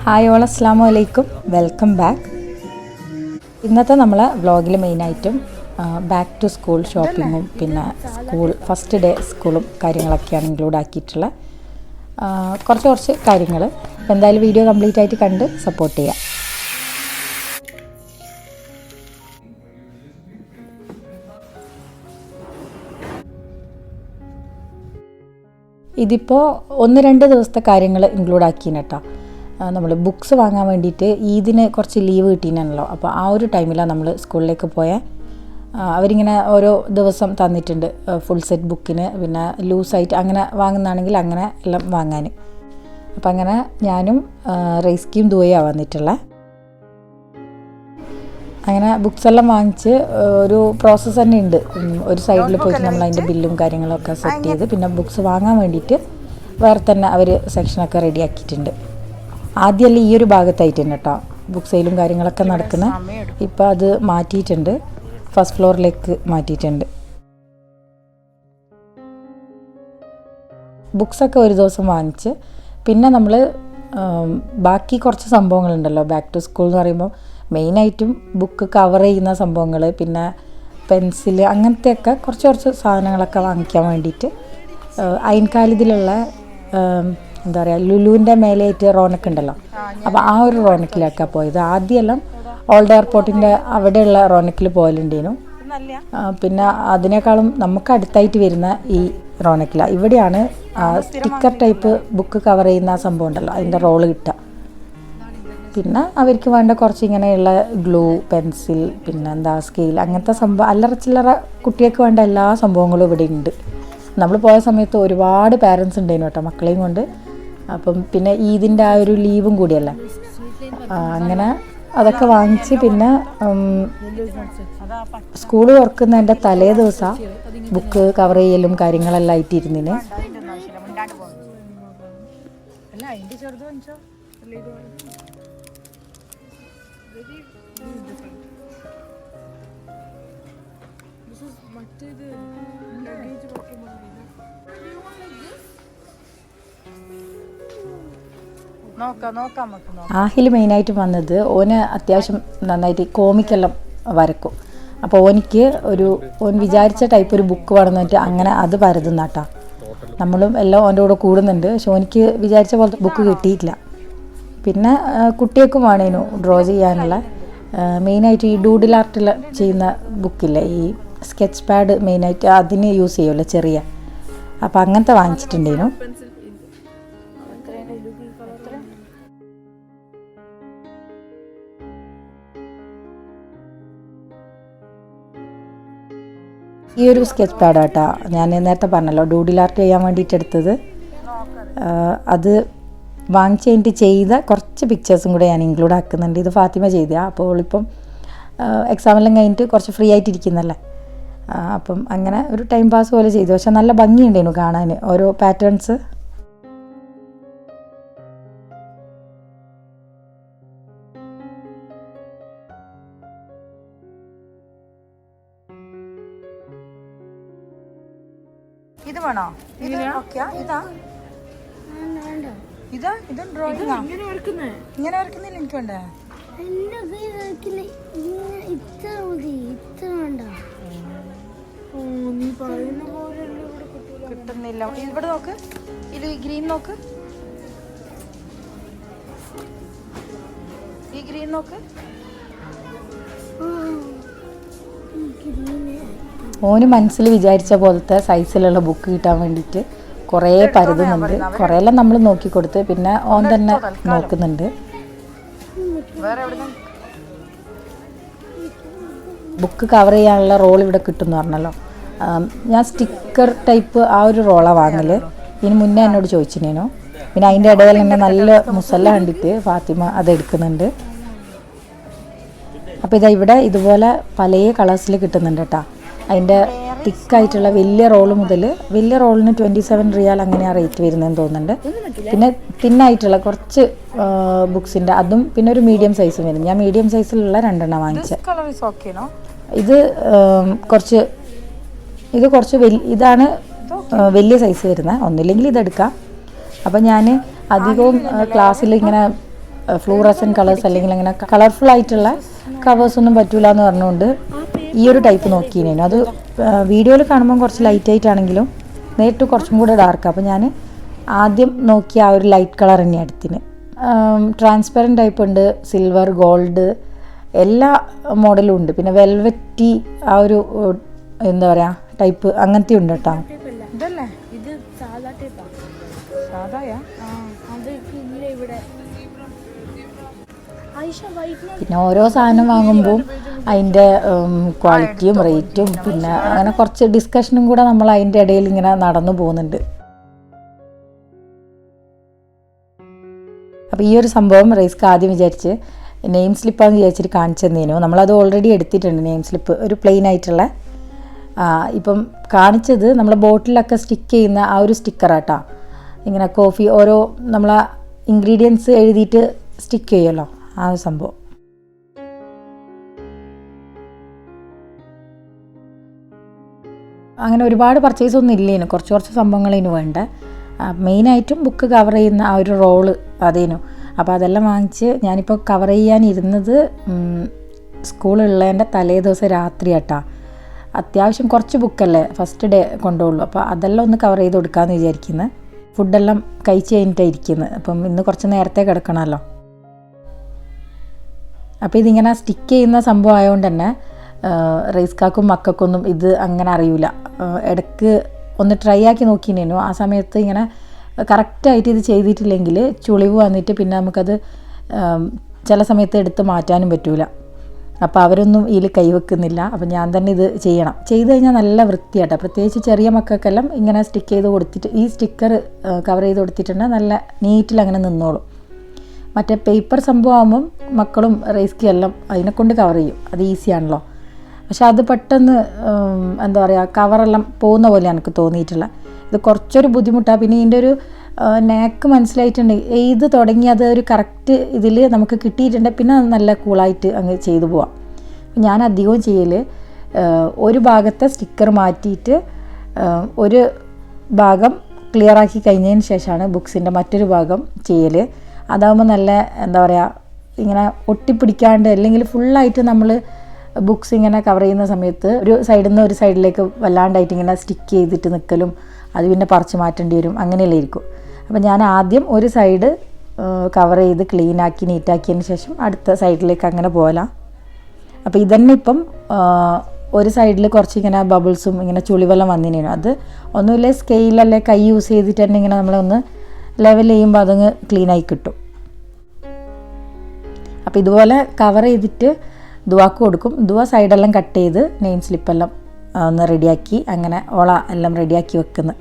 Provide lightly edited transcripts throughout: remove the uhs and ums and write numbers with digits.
Hi all, അസ്സലാമു അലൈക്കും, welcome back. ഇന്നത്തെ നമ്മളെ വ്ളോഗിൽ മെയിനായിട്ടും ബാക്ക് ടു സ്കൂൾ ഷോപ്പിങ്ങും പിന്നെ സ്കൂൾ ഫസ്റ്റ് ഡേ സ്കൂളും കാര്യങ്ങളൊക്കെയാണ് ഇൻക്ലൂഡ് ആക്കിയിട്ടുള്ള കുറച്ച് കാര്യങ്ങൾ. അപ്പോൾ എന്തായാലും വീഡിയോ കംപ്ലീറ്റ് ആയിട്ട് കണ്ട് സപ്പോർട്ട് ചെയ്യാം. ഇതിപ്പോൾ 1-2 ദിവസത്തെ കാര്യങ്ങൾ ഇൻക്ലൂഡ് ആക്കിന് കേട്ടോ. നമ്മൾ ബുക്സ് വാങ്ങാൻ വേണ്ടിയിട്ട് ഈദിന് കുറച്ച് ലീവ് കിട്ടീനല്ലോ. അപ്പോൾ ആ ഒരു ടൈമിലാണ് നമ്മൾ സ്കൂളിലേക്ക് പോയാൽ അവരിങ്ങനെ ഓരോ ദിവസം തന്നിട്ടുണ്ട് ഫുൾ സെറ്റ് ബുക്കിന്, പിന്നെ ലൂസായിട്ട് അങ്ങനെ വാങ്ങുന്നതാണെങ്കിൽ അങ്ങനെ എല്ലാം വാങ്ങാൻ. അപ്പം അങ്ങനെ ഞാനും റൈസ്കിയും ദുവയാണ് വന്നിട്ടുള്ളത്. അങ്ങനെ ബുക്സ് എല്ലാം വാങ്ങിച്ച് ഒരു പ്രോസസ്സ് തന്നെ ഉണ്ട്. ഒരു സൈഡിൽ പോയിട്ട് നമ്മൾ അതിൻ്റെ ബില്ലും കാര്യങ്ങളൊക്കെ സെറ്റ് ചെയ്ത് പിന്നെ ബുക്സ് വാങ്ങാൻ വേണ്ടിയിട്ട് വേറെ തന്നെ അവർ സെക്ഷനൊക്കെ റെഡി ആക്കിയിട്ടുണ്ട്. ആദ്യമല്ല ഈ ഒരു ഭാഗത്തായിട്ടുണ്ട് കേട്ടോ ബുക്ക് സെയിലും കാര്യങ്ങളൊക്കെ നടക്കുന്നത്. ഇപ്പോൾ അത് മാറ്റിയിട്ടുണ്ട്, ഫസ്റ്റ് ഫ്ലോറിലേക്ക് മാറ്റിയിട്ടുണ്ട്. ബുക്സൊക്കെ ഒരു ദിവസം വാങ്ങിച്ച് പിന്നെ നമ്മൾ ബാക്കി കുറച്ച് സംഭവങ്ങളുണ്ടല്ലോ. ബാക്ക് ടു സ്കൂൾ എന്ന് പറയുമ്പോൾ മെയിനായിട്ടും ബുക്ക് കവർ ചെയ്യുന്ന സംഭവങ്ങൾ, പിന്നെ പെൻസിൽ, അങ്ങനത്തെയൊക്കെ കുറച്ച് സാധനങ്ങളൊക്കെ വാങ്ങിക്കാൻ വേണ്ടിയിട്ട് അയൻകാലിതിലുള്ള എന്താ പറയുക ലുലുവിൻ്റെ മേലെയായിട്ട് റോണക്ക് ഉണ്ടല്ലോ, അപ്പോൾ ആ ഒരു റോണക്കിലൊക്കെ പോയത്. ആദ്യമെല്ലാം ഓൾഡ് എയർപോർട്ടിൻ്റെ അവിടെയുള്ള റോണക്കിൽ പോയാലുണ്ടേനു. പിന്നെ അതിനേക്കാളും നമുക്ക് അടുത്തായിട്ട് വരുന്ന ഈ റോണക്കില, ഇവിടെയാണ് സ്റ്റിക്കർ ടൈപ്പ് ബുക്ക് കവർ ചെയ്യുന്ന സംഭവം ഉണ്ടല്ലോ അതിൻ്റെ റോള് കിട്ടുക. പിന്നെ അവർക്ക് വേണ്ട കുറച്ച് ഇങ്ങനെയുള്ള ഗ്ലൂ, പെൻസിൽ, പിന്നെ എന്താ സ്കെയിൽ, അങ്ങനത്തെ സംഭവം അല്ലറ ചില്ലറ കുട്ടികൾക്ക് വേണ്ട എല്ലാ സംഭവങ്ങളും ഇവിടെ ഉണ്ട്. നമ്മൾ പോയ സമയത്ത് ഒരുപാട് പാരൻസ് ഉണ്ടായിരുന്നു കേട്ടോ മക്കളെയും കൊണ്ട്. അപ്പം പിന്നെ ഈദിൻ്റെ ആ ഒരു ലീവും കൂടിയല്ലേ, അങ്ങനെ അതൊക്കെ വാങ്ങിച്ച് പിന്നെ സ്കൂൾ തുറക്കുന്നതിൻ്റെ തലേ ദിവസം ബുക്ക് കവർ ചെയ്യലും കാര്യങ്ങളെല്ലാം ആയിട്ടിരുന്നിന്. ആഹിൽ മെയിനായിട്ട് വന്നത് ഓന് അത്യാവശ്യം നന്നായിട്ട് കോമിക്കെല്ലാം വരക്കും. അപ്പോൾ ഓൻ വിചാരിച്ച ടൈപ്പ് ഒരു ബുക്ക് വേണമെന്നിട്ട് അങ്ങനെ അത് പരതുന്നാട്ടാ. നമ്മളും എല്ലാം ഓൻ്റെ കൂടെ കൂടുന്നുണ്ട്. പക്ഷെ ഓനിക്ക് വിചാരിച്ച പോലത്തെ ബുക്ക് കിട്ടിയിട്ടില്ല. പിന്നെ കുട്ടികൾക്കും വേണേനു ഡ്രോ ചെയ്യാനുള്ള മെയിനായിട്ട് ഈ ഡൂഡിൽ ആർട്ടിൽ ചെയ്യുന്ന ബുക്കില്ലേ, ഈ സ്കെച്ച് പാഡ് മെയിനായിട്ട് അതിന് യൂസ് ചെയ്യുമല്ലോ ചെറിയ, അപ്പം അങ്ങനത്തെ വാങ്ങിച്ചിട്ടുണ്ടേനു. ഈ ഒരു സ്കെച്ച് പാഡാട്ടാ ഞാൻ നേരത്തെ പറഞ്ഞല്ലോ ഡൂഡിൽ ആർട്ട് ചെയ്യാൻ വേണ്ടിയിട്ട് എടുത്തത്. അത് വാങ്ങിച്ച് കഴിഞ്ഞിട്ട് ചെയ്ത കുറച്ച് പിക്ചേഴ്സും കൂടെ ഞാൻ ഇൻക്ലൂഡ് ആക്കുന്നുണ്ട്. ഇത് ഫാത്തിമ ചെയ്തതാണ്. അപ്പോൾ ഇപ്പം എക്സാമെല്ലാം കഴിഞ്ഞിട്ട് കുറച്ച് ഫ്രീ ആയിട്ടിരിക്കുന്നല്ലേ, അപ്പം അങ്ങനെ ഒരു ടൈം പാസ് പോലെ ചെയ്തു. പക്ഷെ നല്ല ഭംഗിയുണ്ടായിരുന്നു കാണാൻ ഓരോ പാറ്റേൺസ്. ഇത് വേണോ? ഇതും ഡ്രോയിങ് ഇങ്ങനെ വരക്കുന്നില്ല. എനിക്ക് വേണ്ടേ കിട്ടുന്നില്ല. ഇവിടെ നോക്ക്, ഇത് ഗ്രീൻ നോക്ക്, ഈ ഗ്രീൻ നോക്ക്. ഓന് മനസ്സിൽ വിചാരിച്ച പോലത്തെ സൈസിലുള്ള ബുക്ക് കിട്ടാൻ വേണ്ടിയിട്ട് കുറേ പരതുന്നുണ്ട്. കുറേയെല്ലാം നമ്മൾ നോക്കിക്കൊടുത്ത് പിന്നെ ഓൻ തന്നെ നോക്കുന്നുണ്ട്. ബുക്ക് കവർ ചെയ്യാനുള്ള റോൾ ഇവിടെ കിട്ടുമെന്ന് പറഞ്ഞല്ലോ. ഞാൻ സ്റ്റിക്കർ ടൈപ്പ് ആ ഒരു റോളാണ് വാങ്ങൽ. ഇതിന് മുന്നേ എന്നോട് ചോദിച്ചിനേനു. പിന്നെ അതിൻ്റെ ഇടയിൽ തന്നെ നല്ല മുസല്ല കണ്ടിട്ട് ഫാത്തിമ അതെടുക്കുന്നുണ്ട്. അപ്പോൾ ഇതാ ഇവിടെ ഇതുപോലെ പല കളേഴ്സിൽ കിട്ടുന്നുണ്ട് കേട്ടോ. അതിൻ്റെ തിക്കായിട്ടുള്ള വലിയ റോള് മുതൽ വലിയ റോളിന് 27 റിയാൽ അങ്ങനെയാണ് റേറ്റ് വരുന്നതെന്ന് തോന്നുന്നുണ്ട്. പിന്നെ തിന്നായിട്ടുള്ള കുറച്ച് ബുക്സിൻ്റെ അതും പിന്നെ ഒരു മീഡിയം സൈസും വരും. ഞാൻ മീഡിയം സൈസിലുള്ള 2 വാങ്ങിച്ചത്. ഇത് കുറച്ച് ഇതാണ് വലിയ സൈസ് വരുന്നത്. ഒന്നുമില്ലെങ്കിൽ ഇതെടുക്കാം. അപ്പം ഞാൻ അധികവും ക്ലാസ്സിൽ ഇങ്ങനെ ഫ്ലൂറസൻ കളേഴ്സ് അല്ലെങ്കിൽ അങ്ങനെ കളർഫുൾ ആയിട്ടുള്ള കവേഴ്സൊന്നും പറ്റൂല എന്ന് പറഞ്ഞുകൊണ്ട് ഈ ഒരു ടൈപ്പ് നോക്കിയിരുന്നു. അത് വീഡിയോയിൽ കാണുമ്പോൾ കുറച്ച് ലൈറ്റ് ആയിട്ടാണെങ്കിലും നേരിട്ട് കുറച്ചും കൂടെ ഡാർക്ക്. അപ്പോൾ ഞാൻ ആദ്യം നോക്കിയ ആ ഒരു ലൈറ്റ് കളർ തന്നെയാണ് എടുത്തിന്. ട്രാൻസ്പെറൻറ്റ് ടൈപ്പ് ഉണ്ട്, സിൽവർ, ഗോൾഡ്, എല്ലാ മോഡലും ഉണ്ട്. പിന്നെ വെൽവെറ്റി ആ ഒരു എന്താ പറയുക ടൈപ്പ് അങ്ങനത്തെ ഉണ്ട് കേട്ടോ. പിന്നെ ഓരോ സാധനം വാങ്ങുമ്പോൾ അതിൻ്റെ ക്വാളിറ്റിയും റേറ്റും പിന്നെ അങ്ങനെ കുറച്ച് ഡിസ്കഷനും കൂടെ നമ്മൾ അതിൻ്റെ ഇടയിൽ ഇങ്ങനെ നടന്നു പോകുന്നുണ്ട്. അപ്പോൾ ഈ ഒരു സംഭവം റൈസ്ക്ക് ആദ്യം വിചാരിച്ച് നെയിം സ്ലിപ്പാന്ന് വിചാരിച്ചിട്ട് കാണിച്ചു തന്നേനു. നമ്മളത് ഓൾറെഡി എടുത്തിട്ടുണ്ട് നെയിം സ്ലിപ്പ്, ഒരു പ്ലെയിൻ ആയിട്ടുള്ള. ഇപ്പം കാണിച്ചത് നമ്മൾ ബോട്ടിലൊക്കെ സ്റ്റിക്ക് ചെയ്യുന്ന ആ ഒരു സ്റ്റിക്കറാട്ടോ. ഇങ്ങനെ കോഫി ഓരോ നമ്മളെ ഇൻഗ്രീഡിയൻസ് എഴുതിയിട്ട് സ്റ്റിക്ക് ചെയ്യുമല്ലോ, ആ ഒരു സംഭവം. അങ്ങനെ ഒരുപാട് പർച്ചേസ് ഒന്നും ഇല്ലേനു, കുറച്ച് സംഭവങ്ങളതിന് വേണ്ട. മെയിനായിട്ടും ബുക്ക് കവർ ചെയ്യുന്ന ആ ഒരു റോള് അതേനു. അപ്പോൾ അതെല്ലാം വാങ്ങിച്ച് ഞാനിപ്പോൾ കവർ ചെയ്യാനിരുന്നത് സ്കൂളുള്ളതിൻ്റെ തലേ ദിവസം രാത്രി ആട്ടാ. അത്യാവശ്യം കുറച്ച് ബുക്കല്ലേ ഫസ്റ്റ് ഡേ കൊണ്ടുപോകുള്ളൂ. അപ്പോൾ അതെല്ലാം ഒന്ന് കവർ ചെയ്ത് കൊടുക്കാമെന്ന് വിചാരിക്കുന്നത്. ഫുഡെല്ലാം കഴിച്ച് കഴിഞ്ഞിട്ടാണ് ഇരിക്കുന്നത്. അപ്പം ഇന്ന് കുറച്ച് നേരത്തെ കിടക്കണമല്ലോ. അപ്പോൾ ഇതിങ്ങനെ സ്റ്റിക്ക് ചെയ്യുന്ന സംഭവം ആയതുകൊണ്ട് തന്നെ റൈസ്ക്കാക്കും മക്കൾക്കൊന്നും ഇത് അങ്ങനെ അറിയില്ല. ഇടയ്ക്ക് ഒന്ന് ട്രൈ ആക്കി നോക്കിയിരുന്നു. ആ സമയത്ത് ഇങ്ങനെ കറക്റ്റായിട്ട് ഇത് ചെയ്തിട്ടില്ലെങ്കിൽ ചുളിവ് വന്നിട്ട് പിന്നെ നമുക്കത് ചില സമയത്ത് എടുത്ത് മാറ്റാനും പറ്റില്ല. അപ്പോൾ അവരൊന്നും ഇതിൽ കൈവെക്കുന്നില്ല. അപ്പോൾ ഞാൻ തന്നെ ഇത് ചെയ്യണം. ചെയ്ത് കഴിഞ്ഞാൽ നല്ല വൃത്തിയാട്ടോ. പ്രത്യേകിച്ച് ചെറിയ മക്കൾക്കെല്ലാം ഇങ്ങനെ സ്റ്റിക്ക് ചെയ്ത് കൊടുത്തിട്ട് ഈ സ്റ്റിക്കർ കവർ ചെയ്ത് കൊടുത്തിട്ടുണ്ടെങ്കിൽ നല്ല നീറ്റിൽ അങ്ങനെ നിന്നോളും. മറ്റേ പേപ്പർ സംഭവമാകുമ്പം മക്കളും റൈസ്ക്കും എല്ലാം അതിനെക്കൊണ്ട് കവർ ചെയ്യും, അത് ഈസിയാണല്ലോ. പക്ഷെ അത് പെട്ടെന്ന് എന്താ പറയുക കവറെല്ലാം പോകുന്ന പോലെയാണ് എനിക്ക് തോന്നിയിട്ടുള്ളത്. ഇത് കുറച്ചൊരു ബുദ്ധിമുട്ടാണ്. പിന്നെ ഇതിൻ്റെ ഒരു നാക്ക് മനസ്സിലായിട്ടുണ്ട്. ഇത് തുടങ്ങി അത് ഒരു കറക്റ്റ് ഇതിൽ നമുക്ക് കിട്ടിയിട്ടുണ്ട്, പിന്നെ അത് നല്ല കൂളായിട്ട് അങ്ങ് ചെയ്തു പോവാം. ഞാൻ അധികവും ചെയ്യൽ ഒരു ഭാഗത്തെ സ്റ്റിക്കർ മാറ്റിയിട്ട് ഒരു ഭാഗം ക്ലിയറാക്കി കഴിഞ്ഞതിന് ശേഷമാണ് ബുക്സിൻ്റെ മറ്റൊരു ഭാഗം ചെയ്യൽ. അതാകുമ്പോൾ നല്ല എന്താ പറയുക ഇങ്ങനെ ഒട്ടിപ്പിടിക്കാണ്ട്, അല്ലെങ്കിൽ ഫുള്ളായിട്ട് നമ്മൾ ബുക്സ് ഇങ്ങനെ കവർ ചെയ്യുന്ന സമയത്ത് ഒരു സൈഡിൽ നിന്ന് ഒരു സൈഡിലേക്ക് വല്ലാണ്ടായിട്ട് ഇങ്ങനെ സ്റ്റിക്ക് ചെയ്തിട്ട് നിൽക്കലും അത് പിന്നെ പറിച്ച് മാറ്റേണ്ടി വരും, അങ്ങനെയല്ലേ ഇരിക്കും. അപ്പോൾ ഞാൻ ആദ്യം ഒരു സൈഡ് കവർ ചെയ്ത് ക്ലീനാക്കി നീറ്റാക്കിയതിന് ശേഷം അടുത്ത സൈഡിലേക്ക് അങ്ങനെ പോകലാം. അപ്പോൾ ഇതന്നെ ഇപ്പം ഒരു സൈഡിൽ കുറച്ച് ഇങ്ങനെ ബബിൾസും ഇങ്ങനെ ചുളിവെല്ലാം വന്നിനു. അത് ഒന്നുമില്ല സ്കെയിലല്ലേ കൈ യൂസ് ചെയ്തിട്ട് തന്നെ ഇങ്ങനെ നമ്മളൊന്ന് ലെവൽ ചെയ്യുമ്പോൾ അതങ്ങ് ക്ലീനായി കിട്ടും. അപ്പോൾ ഇതുപോലെ കവർ ചെയ്തിട്ട് ദുവാക്ക് കൊടുക്കും. ദുവ സൈഡെല്ലാം കട്ട് ചെയ്ത് നെയിം സ്ലിപ്പെല്ലാം ഒന്ന് റെഡിയാക്കി അങ്ങനെ ഓള എല്ലാം റെഡിയാക്കി വെക്കുന്നത്.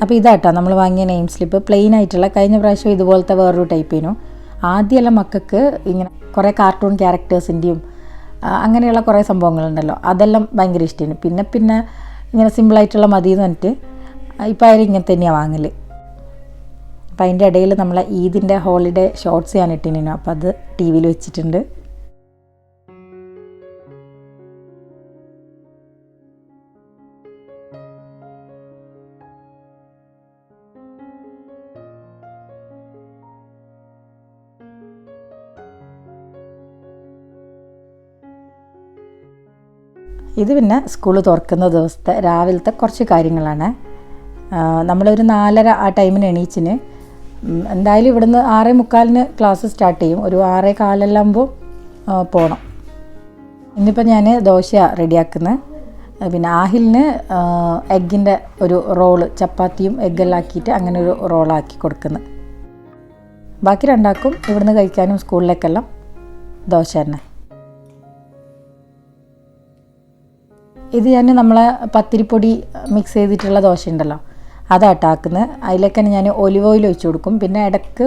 അപ്പോൾ ഇതാട്ടോ നമ്മൾ വാങ്ങിയ നെയിം സ്ലിപ്പ്, പ്ലെയിൻ ആയിട്ടുള്ള. കഴിഞ്ഞ പ്രാവശ്യം ഇതുപോലത്തെ വേറൊരു ടൈപ്പിനു. ആദ്യമെല്ലാം മക്കൾക്ക് ഇങ്ങനെ കുറേ കാർട്ടൂൺ ക്യാരക്ടേഴ്സിൻ്റെയും അങ്ങനെയുള്ള കുറേ സംഭവങ്ങളുണ്ടല്ലോ, അതെല്ലാം ഭയങ്കര ഇഷ്ടമാണ്. പിന്നെ ഇങ്ങനെ സിമ്പിളായിട്ടുള്ള മതി എന്ന് പറഞ്ഞിട്ട് ഇപ്പോൾ അവർ ഇങ്ങനെ തന്നെയാണ് വാങ്ങൽ. അപ്പോൾ അതിൻ്റെ ഇടയിൽ നമ്മളെ ഈദിൻ്റെ ഹോളിഡേ ഷോർട്സ് ഞാൻ ഇട്ടിനു. അപ്പോൾ അത് ടി വിയിൽ വെച്ചിട്ടുണ്ട്. ഇത് പിന്നെ സ്കൂൾ തുറക്കുന്ന ദിവസത്തെ രാവിലത്തെ കുറച്ച് കാര്യങ്ങളാണ്. നമ്മളൊരു 4:30 ആ ടൈമിന് എണീച്ചിന് എന്തായാലും ഇവിടുന്ന് 6:45 ക്ലാസ് സ്റ്റാർട്ട് ചെയ്യും. ഒരു 6:15 ആകുമ്പോൾ പോകണം. ഇന്നിപ്പോൾ ഞാൻ ദോശ റെഡിയാക്കുന്നത്. പിന്നെ ആഹിലിന് എഗ്ഗിൻ്റെ ഒരു റോള്, ചപ്പാത്തിയും എഗ്ഗെല്ലാം ആക്കിയിട്ട് അങ്ങനെ ഒരു റോളാക്കി കൊടുക്കുന്നത്. ബാക്കി രണ്ടാക്കും ഇവിടുന്ന് കഴിക്കാനും സ്കൂളിലേക്കെല്ലാം ദോശ തന്നെ. ഇത് ഞാൻ നമ്മളെ പത്തിരിപ്പൊടി മിക്സ് ചെയ്തിട്ടുള്ള ദോശ ഉണ്ടല്ലോ, അതാട്ടാക്കുന്നത്. അതിലേക്ക് തന്നെ ഞാൻ ഒലിവ് ഓയിൽ ഒഴിച്ച് കൊടുക്കും. പിന്നെ ഇടയ്ക്ക്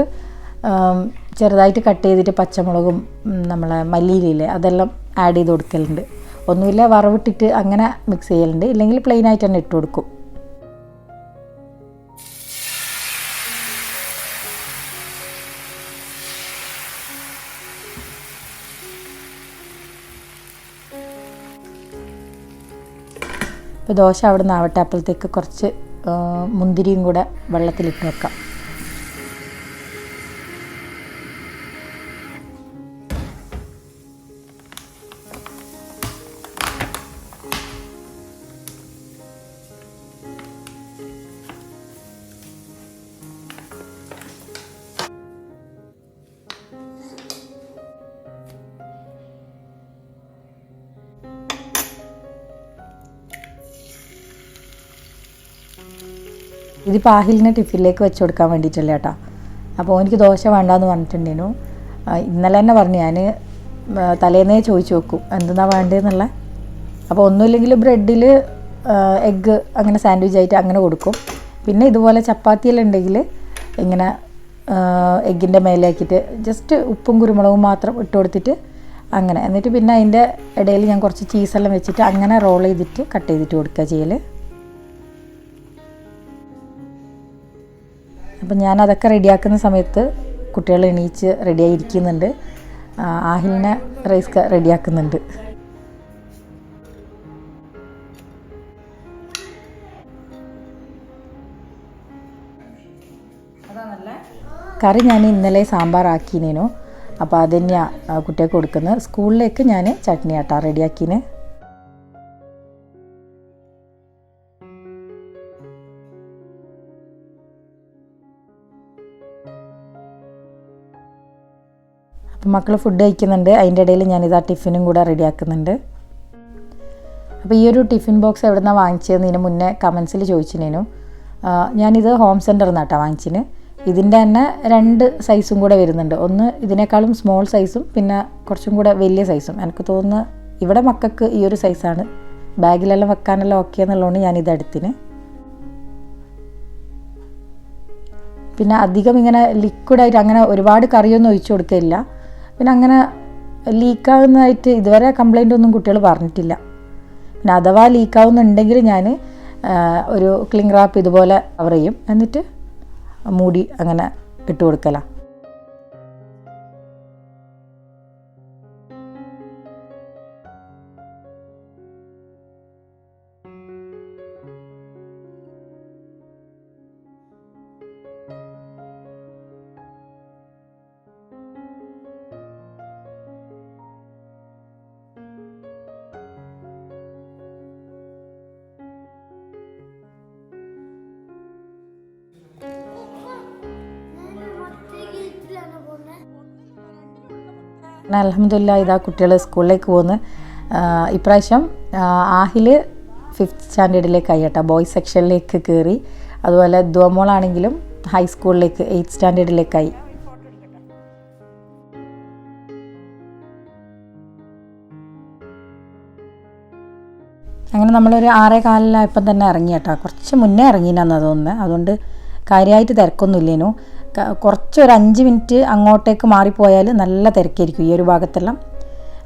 ചെറുതായിട്ട് കട്ട് ചെയ്തിട്ട് പച്ചമുളകും നമ്മളെ മല്ലിയിലയില്ലേ അതെല്ലാം ആഡ് ചെയ്ത് കൊടുക്കലുണ്ട്. ഒന്നുമില്ല വറവിട്ടിട്ട് അങ്ങനെ മിക്സ് ചെയ്യലുണ്ട്, ഇല്ലെങ്കിൽ പ്ലെയിനായിട്ട് തന്നെ ഇട്ട് കൊടുക്കും. അപ്പോൾ ദോശ അവിടെ നിന്ന് ആവട്ടെ, അപ്പോഴത്തേക്ക് കുറച്ച് മുന്തിരിയും കൂടെ വെള്ളത്തിലിട്ട് വെക്കാം. ഇതിപ്പോൾ ആഹിലിനെ ടിഫിനിലേക്ക് വെച്ച് കൊടുക്കാൻ വേണ്ടിയിട്ടല്ലേ കേട്ടോ. അപ്പോൾ എനിക്ക് ദോശ വേണ്ടാന്ന് പറഞ്ഞിട്ടുണ്ടേനു. ഇന്നലെ തന്നെ പറഞ്ഞു, ഞാൻ തലേന്നേ ചോദിച്ചു നോക്കും എന്തെന്നാ വേണ്ടതെന്നുള്ള. അപ്പോൾ ഒന്നുമില്ലെങ്കിൽ ബ്രെഡിൽ എഗ്ഗ് അങ്ങനെ സാൻഡ്വിച്ച് ആയിട്ട് അങ്ങനെ കൊടുക്കും. പിന്നെ ഇതുപോലെ ചപ്പാത്തിയെല്ലാം ഉണ്ടെങ്കിൽ ഇങ്ങനെ എഗ്ഗിൻ്റെ മേലാക്കിയിട്ട് ജസ്റ്റ് ഉപ്പും കുരുമുളകും മാത്രം ഇട്ട് കൊടുത്തിട്ട് അങ്ങനെ, എന്നിട്ട് പിന്നെ അതിൻ്റെ ഇടയിൽ ഞാൻ കുറച്ച് ചീസെല്ലാം വെച്ചിട്ട് അങ്ങനെ റോൾ ചെയ്തിട്ട് കട്ട് ചെയ്തിട്ട് കൊടുക്കുക ചെയ്യൽ. അപ്പം ഞാനതൊക്കെ റെഡിയാക്കുന്ന സമയത്ത് കുട്ടികൾ എണീച്ച് റെഡിയായിരിക്കുന്നുണ്ട്. ആഹിലിനെ റൈസ് റെഡിയാക്കുന്നുണ്ട്. കറി ഞാൻ ഇന്നലെ സാമ്പാർ ആക്കിനേനു. അപ്പോൾ അത് തന്നെയാണ് കുട്ടികൾക്ക് കൊടുക്കുന്നത്. സ്കൂളിലേക്ക് ഞാൻ ചട്നി ആട്ടാ റെഡിയാക്കിന്. അപ്പം മക്കൾ ഫുഡ് കഴിക്കുന്നുണ്ട്. അതിൻ്റെ ഇടയിൽ ഞാനിതാ ടിഫിനും കൂടെ റെഡിയാക്കുന്നുണ്ട്. അപ്പോൾ ഈ ഒരു ടിഫിൻ ബോക്സ് എവിടെ നിന്നാണ് വാങ്ങിച്ചതെന്ന് ഇതിന് മുന്നേ കമൻസിൽ ചോദിച്ചിനേനു. ഞാനിത് ഹോം സെൻറ്ററിൽ നിന്നാട്ടോ വാങ്ങിച്ചിന്. ഇതിൻ്റെ തന്നെ 2 സൈസും കൂടെ വരുന്നുണ്ട്. ഒന്ന് ഇതിനേക്കാളും സ്മോൾ സൈസും പിന്നെ കുറച്ചും കൂടെ വലിയ സൈസും. എനിക്ക് തോന്നുന്നു ഇവിടെ മക്കൾക്ക് ഈ ഒരു സൈസാണ് ബാഗിലെല്ലാം വെക്കാനെല്ലാം ഓക്കെ എന്നുള്ളതുകൊണ്ട് ഞാനിതെടുത്തിന്. പിന്നെ അധികം ഇങ്ങനെ ലിക്വിഡായിട്ട് അങ്ങനെ ഒരുപാട് കറിയൊന്നും ഒഴിച്ചു കൊടുക്കില്ല. പിന്നെ അങ്ങനെ ലീക്കാവുന്നതായിട്ട് ഇതുവരെ കംപ്ലൈൻ്റ് ഒന്നും കുട്ടികൾ പറഞ്ഞിട്ടില്ല. പിന്നെ അഥവാ ലീക്കാവുന്നുണ്ടെങ്കിൽ ഞാൻ ഒരു ക്ലിംഗ് റാപ്പ് ഇതുപോലെ കവർ ചെയ്യും, എന്നിട്ട് മൂടി അങ്ങനെ ഇട്ട് കൊടുക്കല. അൽഹംദുലില്ലാ ഇതാ കുട്ടികൾ സ്കൂളിലേക്ക് പോകുന്നു. ഇപ്രാവശ്യം ആഹിൽ 5th സ്റ്റാൻഡേർഡിലേക്കായി കേട്ടോ, ബോയ്സ് സെക്ഷനിലേക്ക് കയറി. അതുപോലെ ദ്വമോളാണെങ്കിലും ഹൈസ്കൂളിലേക്ക് 8th സ്റ്റാൻഡേർഡിലേക്കായി. അങ്ങനെ നമ്മളൊരു 6:15 തന്നെ ഇറങ്ങി കേട്ടോ. കുറച്ച് മുന്നേ ഇറങ്ങിയെന്നാണ് തോന്നുന്നത്. അതുകൊണ്ട് കാര്യമായിട്ട് തിരക്കൊന്നുമില്ലേനു. കുറച്ചൊരു 5 മിനിറ്റ് അങ്ങോട്ടേക്ക് മാറിപ്പോയാൽ നല്ല തിരക്കായിരിക്കും ഈ ഒരു ഭാഗത്തെല്ലാം.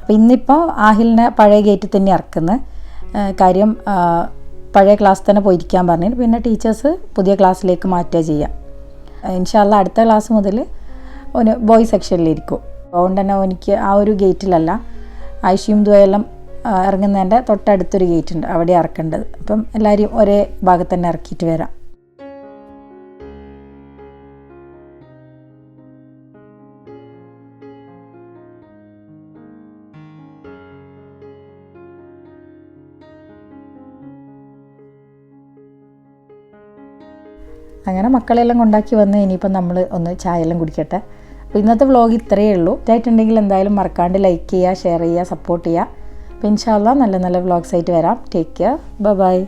അപ്പോൾ ഇന്നിപ്പോൾ ആഹിലിനെ പഴയ ഗേറ്റിൽ തന്നെ ഇറക്കുന്നത്. കാര്യം പഴയ ക്ലാസ് തന്നെ പോയിരിക്കാൻ പറഞ്ഞു. പിന്നെ ടീച്ചേഴ്സ് പുതിയ ക്ലാസ്സിലേക്ക് മാറ്റുക ചെയ്യാം. ഇൻഷാ അല്ലാഹ് അടുത്ത ക്ലാസ് മുതൽ ഓന് ബോയ്സ് സെക്ഷനിലിരിക്കും. അതുകൊണ്ട് തന്നെ എനിക്ക് ആ ഒരു ഗേറ്റിലല്ല, ഐഷിയും ദുവയെല്ലാം ഇറങ്ങുന്നതിൻ്റെ തൊട്ടടുത്തൊരു ഗേറ്റ് ഉണ്ട്, അവിടെ ഇറക്കേണ്ടത്. അപ്പം എല്ലാവരും ഒരേ ഭാഗത്ത് തന്നെ ഇറക്കിയിട്ട് വരാം. അങ്ങനെ മക്കളെല്ലാം കൊണ്ടാക്കി വന്ന് ഇനിയിപ്പം നമ്മൾ ഒന്ന് ചായയെല്ലാം കുടിക്കട്ടെ. അപ്പോൾ ഇന്നത്തെ വ്ളോഗ് ഇത്രയേ ഉള്ളൂ. ഇതായിട്ടുണ്ടെങ്കിൽ എന്തായാലും മറക്കാണ്ട് ലൈക്ക് ചെയ്യുക, ഷെയർ ചെയ്യുക, സപ്പോർട്ട് ചെയ്യുക. അപ്പോൾ ഇൻഷാ അല്ലാഹ് നല്ല നല്ല വ്ളോഗ്സ് ആയിട്ട് വരാം. Take care, by.